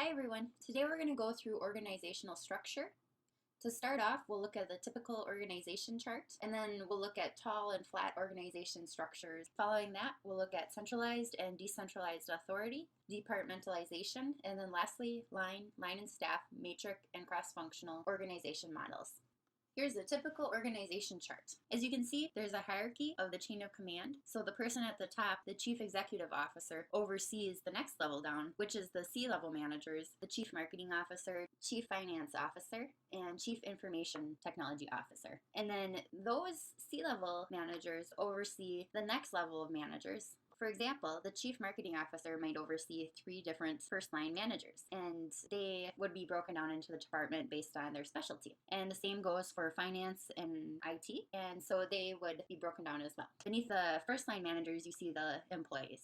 Hi everyone, today we're going to go through organizational structure. To start off, we'll look at the typical organization chart, and then we'll look at tall and flat organization structures. Following that, we'll look at centralized and decentralized authority, departmentalization, and then lastly, line and staff, matrix, and cross-functional organization models. Here's the typical organization chart. As you can see, there's a hierarchy of the chain of command. So the person at the top, the chief executive officer, oversees the next level down, which is the C-level managers, the chief marketing officer, chief finance officer, and chief information technology officer. And then those C-level managers oversee the next level of managers. For example, the chief marketing officer might oversee 3 different first-line managers, and they would be broken down into the department based on their specialty. And the same goes for finance and IT, and so they would be broken down as well. Beneath the first-line managers, you see the employees.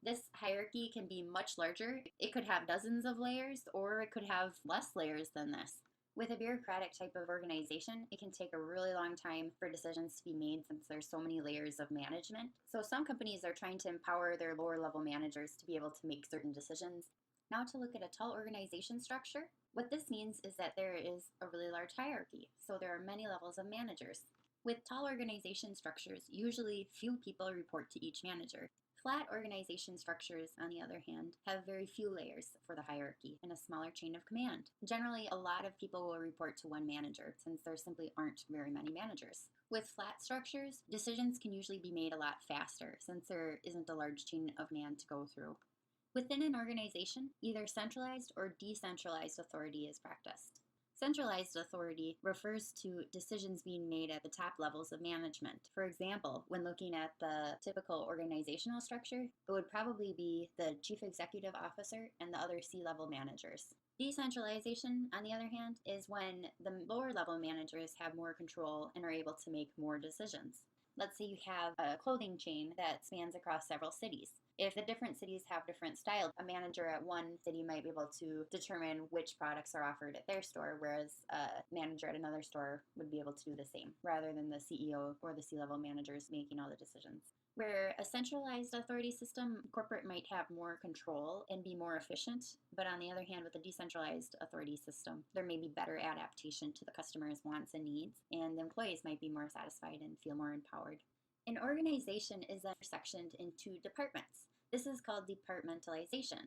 This hierarchy can be much larger. It could have dozens of layers, or it could have less layers than this. With a bureaucratic type of organization, it can take a really long time for decisions to be made since there's so many layers of management. So some companies are trying to empower their lower level managers to be able to make certain decisions. Now to look at a tall organization structure, what this means is that there is a really large hierarchy. So there are many levels of managers. With tall organization structures, usually few people report to each manager. Flat organization structures, on the other hand, have very few layers for the hierarchy and a smaller chain of command. Generally, a lot of people will report to one manager since there simply aren't very many managers. With flat structures, decisions can usually be made a lot faster since there isn't a large chain of command to go through. Within an organization, either centralized or decentralized authority is practiced. Centralized authority refers to decisions being made at the top levels of management. For example, when looking at the typical organizational structure, it would probably be the chief executive officer and the other C-level managers. Decentralization, on the other hand, is when the lower level managers have more control and are able to make more decisions. Let's say you have a clothing chain that spans across several cities. If the different cities have different styles, a manager at one city might be able to determine which products are offered at their store, whereas a manager at another store would be able to do the same, rather than the CEO or the C-level managers making all the decisions. Where a centralized authority system, corporate might have more control and be more efficient, but on the other hand, with a decentralized authority system, there may be better adaptation to the customer's wants and needs, and the employees might be more satisfied and feel more empowered. An organization is then sectioned into departments. This is called departmentalization.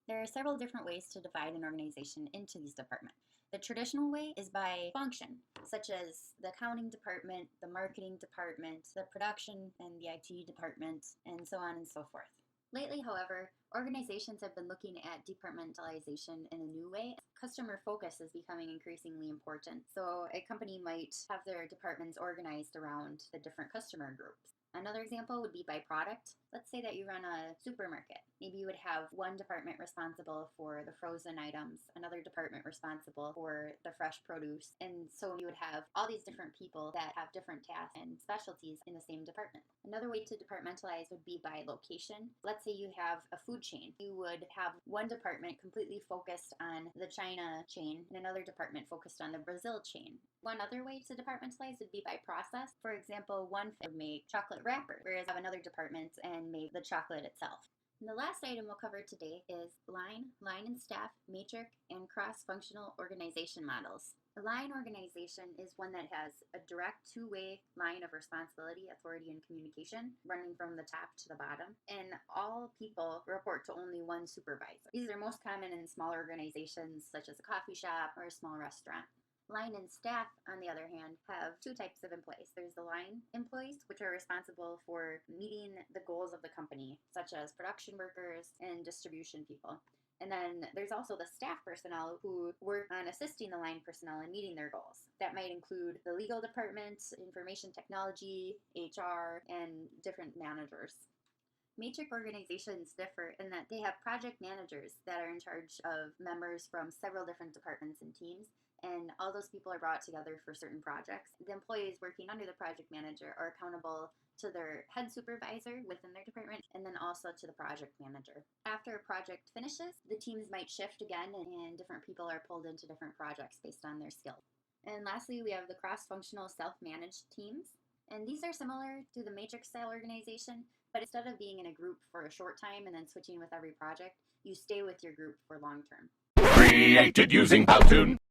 There are several different ways to divide an organization into these departments. The traditional way is by function, such as the accounting department, the marketing department, the production and the IT department, and so on and so forth. Lately, however, organizations have been looking at departmentalization in a new way. Customer focus is becoming increasingly important, so a company might have their departments organized around the different customer groups. Another example would be by product. Let's say that you run a supermarket. Maybe you would have one department responsible for the frozen items, another department responsible for the fresh produce, and so you would have all these different people that have different tasks and specialties in the same department. Another way to departmentalize would be by location. Let's say you have a food chain. You would have one department completely focused on the China chain and another department focused on the Brazil chain. One other way to departmentalize would be by process. For example, one would make chocolate wrapper, whereas have another department and make the chocolate itself. And the last item we'll cover today is line and staff, matrix, and cross-functional organization models. A line organization is one that has a direct two-way line of responsibility, authority, and communication running from the top to the bottom, and all people report to only one supervisor. These are most common in smaller organizations such as a coffee shop or a small restaurant. Line and staff, on the other hand, have 2 types of employees. There's the line employees, which are responsible for meeting the goals of the company, such as production workers and distribution people. And then there's also the staff personnel who work on assisting the line personnel in meeting their goals. That might include the legal department, information technology, HR, and different managers. Matric organizations differ in that they have project managers that are in charge of members from several different departments and teams, and all those people are brought together for certain projects. The employees working under the project manager are accountable to their head supervisor within their department, and then also to the project manager. After a project finishes, the teams might shift again, and different people are pulled into different projects based on their skills. And lastly, we have the cross-functional self-managed teams. And these are similar to the matrix style organization, but instead of being in a group for a short time and then switching with every project, you stay with your group for long term. Created using Powtoon.